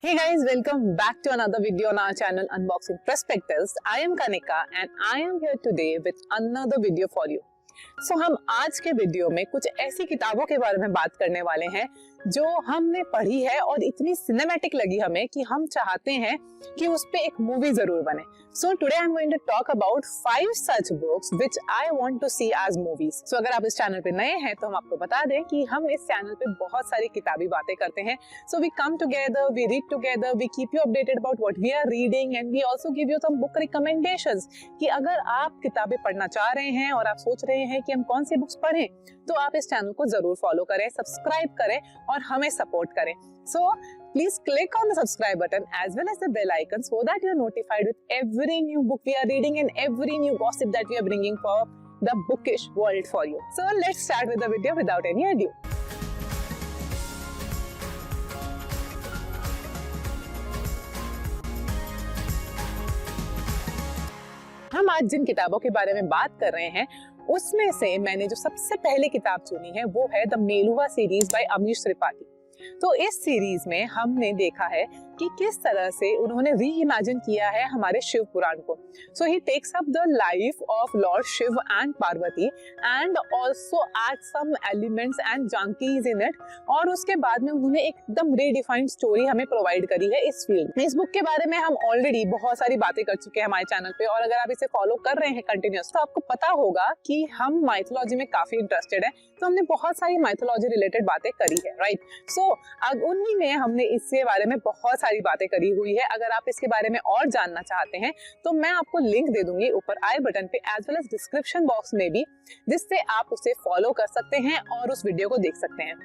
Hey guys, welcome back to another video on our channel Unboxing Perspectives. I am Kanika and I am here today with another video for you. So हम आज के video में कुछ ऐसी किताबों के बारे में बात करने वाले हैं जो हमने पढ़ी है और इतनी सिनेमैटिक लगी हमें कि हम चाहते हैं कि उस पे एक मूवी जरूर बने. So today I'm going to talk about 5 such books which I want to see as movies. So अगर आप इस चैनल पे नए हैं तो हम आपको बता दें कि हम इस चैनल पे बहुत सारी किताबी बातें करते हैं. So we come together, we read together, we keep you updated about what we are reading and we also give you some book recommendations कि अगर आप किताबें पढ़ना चाह रहे हैं और आप सोच रहे हैं कि हम कौन सी बुक्स पढ़ें तो आप इस चैनल को जरूर फॉलो करें, सब्सक्राइब करें और हमें सपोर्ट करें. So please click on the subscribe button as well as the bell icon so that you are notified with every new book we are reading and every new gossip that we are bringing for the bookish world for you. So let's start with the video without any ado. हम आज जिन किताबों के बारे में बात कर रहे हैं उसमें से मैंने जो सबसे पहले किताब चुनी है वो है the Meluha series by Amish Tripathi. तो इस सीरीज में हमने देखा है कि किस तरह से उन्होंने री इमेजिन किया है हमारे शिव पुराण को. So he takes up the life of Lord Shiv and Parvati and also add some elements and जानकीज इन इट और उसके बाद में उन्होंने एकदम रीडिफाइंड स्टोरी हमें प्रोवाइड करी है इस फील्ड में. इस बुक के बारे में हम ऑलरेडी बहुत सारी बातें कर चुके हैं हमारे चैनल पे और अगर आप इसे फॉलो कर रहे हैं कंटिन्यूस तो आपको पता होगा कि हम माइथोलॉजी में काफी इंटरेस्टेड है. तो हमने बहुत सारी माइथोलॉजी रिलेटेड बातें करी है, राइट. सो अब उन्हीं में हमने इसके बारे में बहुत सारी बातें करी हुई है. अगर आप इसके बारे में और जानना चाहते हैं तो मैं आपको लिंक दे दूंगी ऊपर आई बटन पे as well as description box में भी, जिससे आप उसे फॉलो कर सकते हैं और उस वीडियो को देख सकते हैं.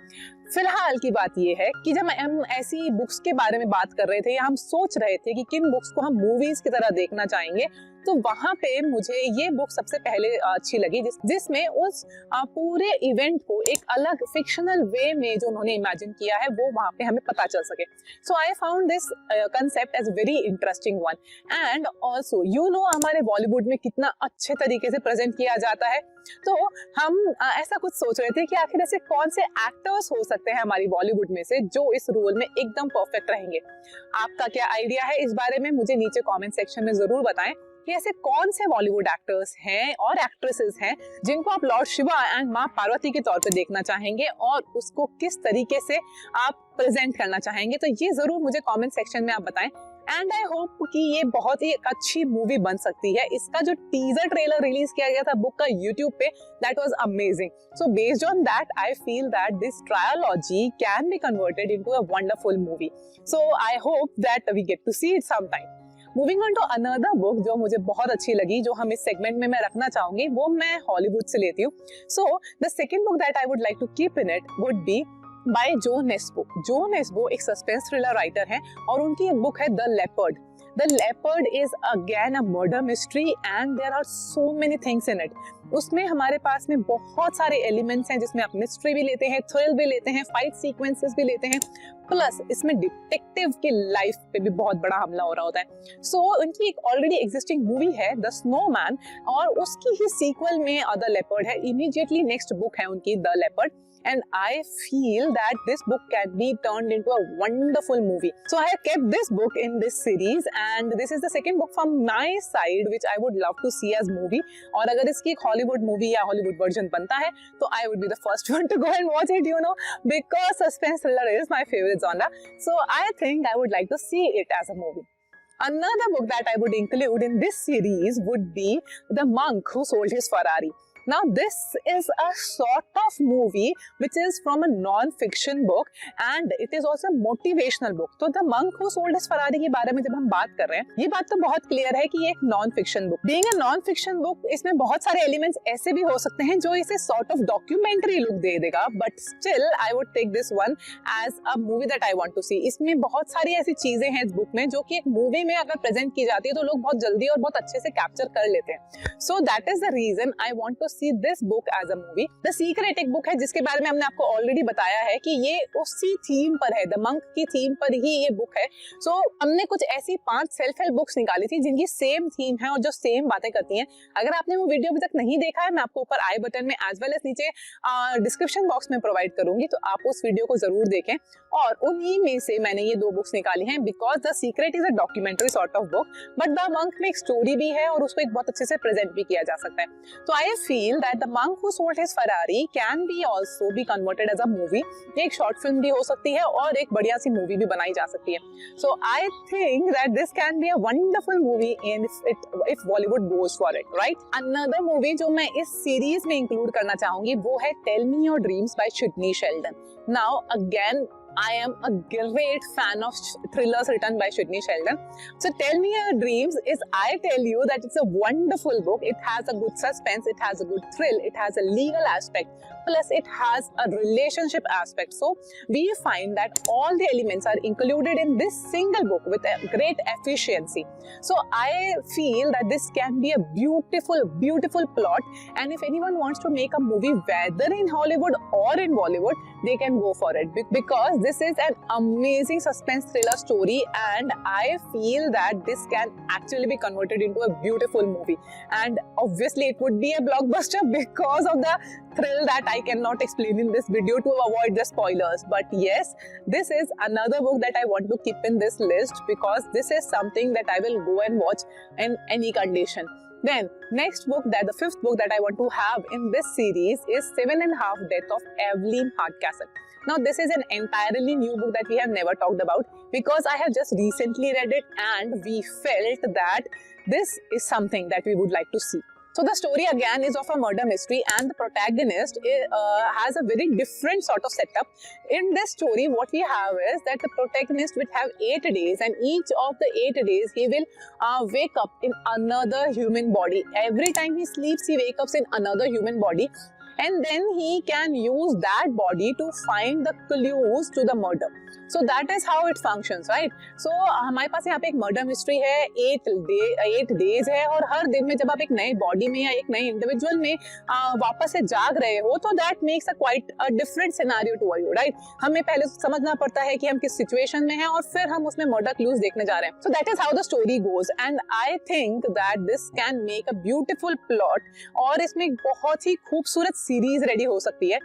फिलहाल की बात यह है कि जब हम ऐसी बुक्स के बारे में बात कर रहे थे या हम सोच रहे थे कि किन बुक्स को हम मूवीज की तरह देखना चाहेंगे तो वहां पे मुझे ये बुक सबसे पहले अच्छी लगी जिसमें उस पूरे इवेंट को एक अलग फिक्शनल वे में जो उन्होंने इमेजिन किया है वो वहां पे हमें पता चल सके. So I found this concept as very interesting one and also you know हमारे बॉलीवुड में कितना अच्छे तरीके से प्रेजेंट किया जाता है. तो हम ऐसा कुछ सोच रहे थे कि आखिर ऐसे कौन से एक्टर्स हो सकते हैं हमारी बॉलीवुड में से जो इस रोल में एकदम परफेक्ट रहेंगे. आपका क्या आइडिया है इस बारे में मुझे नीचे कमेंट सेक्शन में जरूर बताएं कि ऐसे कौन से बॉलीवुड एक्टर्स हैं और एक्ट्रेसेस हैं जिनको आप लॉर्ड शिवा एंड माँ पार्वती के तौर पे देखना चाहेंगे और उसको किस तरीके से आप प्रेजेंट करना चाहेंगे. तो ये जरूर मुझे कमेंट सेक्शन में आप बताएं एंड आई होप कि ये बहुत ही अच्छी मूवी बन सकती है. इसका जो टीजर ट्रेलर रिलीज किया गया था बुक का यूट्यूब पे that was amazing. So based on that I feel that this trilogy can be converted into a wonderful movie. So I hope that we get to see it some time. Moving on to another book जो मुझे बहुत अच्छी लगी जो हम इस segment में मैं रखना चाहूंगी वो मैं हॉलीवुड से लेती हूँ. So the second book that I would like to keep in it would be by Jo Nesbo. जो नेस्बो एक सस्पेंस थ्रिलर राइटर हैं और उनकी एक बुक है the leopard. The Leopard is again a murder mystery and there are so many things in it. उसमें हमारे पास में बहुत सारे एलिमेंट्स हैं जिसमें आप मिस्ट्री भी लेते हैं, थ्रिल भी लेते हैं, फाइट सीक्वेंसेस भी लेते हैं, प्लस इसमें डिटेक्टिव की लाइफ पे भी बहुत बड़ा हमला हो रहा होता है. सो उनकी एक ऑलरेडी एग्जिस्टिंग मूवी है द स्नोमैन और उसकी ही सीक्वल में द लेपर्ड है. इमीडिएटली नेक्स्ट बुक है उनकी the leopard and I feel that this book can be turned into a wonderful movie. So I have kept this book in this series and this is the second book from my side which I would love to see as movie. और अगर इसकी एक Hollywood movie या Hollywood version बनता है तो I would be the first one to go and watch it, you know, because suspense thriller is my favorite genre. So I think I would like to see it as a movie. Another book that I would include in this series would be The Monk Who Sold His Ferrari. Now this is a sort of movie which is from a non-fiction book and it is also a motivational book. तो The Monk Who Sold His Ferrari के बारे में जब हम बात कर रहे हैं ये बात तो बहुत क्लियर है कि ये एक non-fiction book. Being a non-fiction book इसमें बहुत सारे एलिमेंट्स ऐसे भी हो सकते हैं जो इसे sort of documentary look दे देगा, but still I would take this one as a movie that I want to see. इसमें बहुत सारी ऐसी चीजें हैं इस बुक में जो कि एक मूवी में अगर प्रेजेंट की जाती है तो लोग बहुत जल्दी और बहुत अच्छे से कैप्चर कर लेते हैं. So that is the reason I want to see this book as a movie. The Secret एक बुक है जिसके बारे में हमने आपको ऑलरेडी बताया है कि ये उसी थीम पर है, द मंक की थीम पर ही ये बुक है. सो हमने कुछ ऐसी 5 सेल्फ हेल्प बुक्स निकाली थी जिनकी सेम थीम है और जो सेम बातें करती हैं. अगर आपने वो वीडियो अभी तक नहीं देखा है मैं आपको ऊपर आई बटन में एज वेल एज नीचे डिस्क्रिप्शन बॉक्स में प्रोवाइड करूंगी तो आप उस वीडियो को जरूर देखें और उन्हीं में से मैंने ये 2 बुक्स निकाली हैं because the secret is a documentary sort of book but the monk में एक स्टोरी भी है और उसको एक बहुत अच्छे से प्रेजेंट भी किया जा सकता है. तो I feel that the monk who sold his Ferrari can be also be converted as a movie. एक शॉर्ट फिल्म भी हो सकती है और एक बढ़िया सी मूवी भी बनाई जा सकती है. So I think that this can be a wonderful movie if Bollywood goes for it, right. Another movie जो मैं इस सीरीज में इंक्लूड करना चाहूंगी वो है tell me your dreams by Sidney Sheldon. Now again I am a great fan of thrillers written by Sidney Sheldon. So Tell Me Your Dreams is, I tell you that it's a wonderful book. It has a good suspense, it has a good thrill, it has a legal aspect, plus it has a relationship aspect. So we find that all the elements are included in this single book with a great efficiency. So I feel that this can be a beautiful, beautiful plot, and if anyone wants to make a movie whether in Hollywood or in Bollywood, they can go for it because this is an amazing suspense thriller story, and I feel that this can actually be converted into a beautiful movie, and obviously it would be a blockbuster because of the thrill that I cannot explain in this video to avoid the spoilers. But yes, this is another book that I want to keep in this list because this is something that I will go and watch in any condition. Then next book, that the fifth book that I want to have in this series is 7.5 Death of Evelyn Hardcastle. Now this is an entirely new book that we have never talked about because I have just recently read it and we felt that this is something that we would like to see. So the story again is of a murder mystery and the protagonist has a very different sort of setup. In this story what we have is that the protagonist will have 8 days and each of the 8 days he will wake up in another human body. Every time he sleeps he wakes up in another human body and then he can use that body to find the clues to the murder. So that is how it functions, right? So हमारे पास यहाँ पे एक murder mystery है, 8 days है और हर दिन में जब आप एक नए बॉडी में या एक नए इंडिविजुअल में वापस से जाग रहे हो तो that makes a quite a different scenario to you, right. हमें पहले समझना पड़ता है कि हम किस सिचुएशन में हैं और फिर हम उसमें मर्डर क्लूज देखने जा रहे हैं. So that is how the story goes and I think that this can make a beautiful plot और इसमें एक बहुत ही खूबसूरत सीरीज रेडी हो सकती है.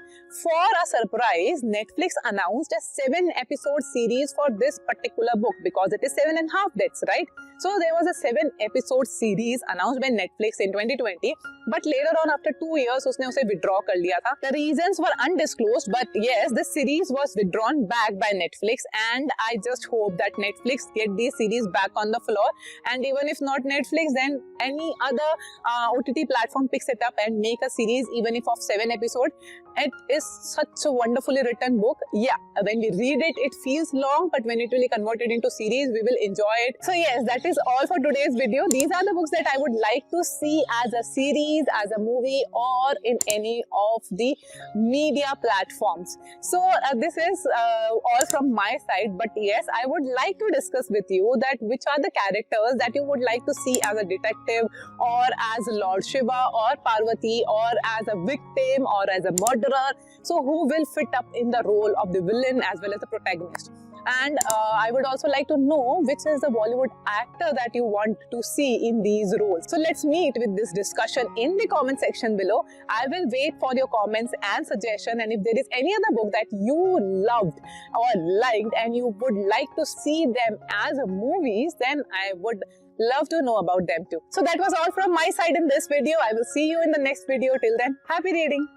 For a surprise Netflix announced a 7-episode series for this particular book because it is 7.5 deaths, right? So there was a 7-episode series announced by Netflix in 2020, but later on after 2 years उसने उसे withdraw कर लिया था. The reasons were undisclosed, but yes, this series was withdrawn back by Netflix, and I just hope that Netflix get these series back on the floor, and even if not Netflix, then any other OTT platform picks it up and make a series even if of 7 episodes. It is such a wonderfully written book. Yeah, when we read it, it feels long, but when it will be converted into series, we will enjoy it. So yes, that is all for today's video. These are the books that I would like to see as a series, as a movie, or in any of the media platforms. So this is all from my side. But yes, I would like to discuss with you that which are the characters that you would like to see as a detective, or as Lord Shiva, or Parvati, or as a victim, or as a murderer. So who will fit up in the role of the villain as well as the protagonist? And I would also like to know which is the Bollywood actor that you want to see in these roles. So let's meet with this discussion in the comment section below. I will wait for your comments and suggestion, and if there is any other book that you loved or liked and you would like to see them as movies, then I would love to know about them too. So that was all from my side in this video. I will see you in the next video. Till then, happy reading.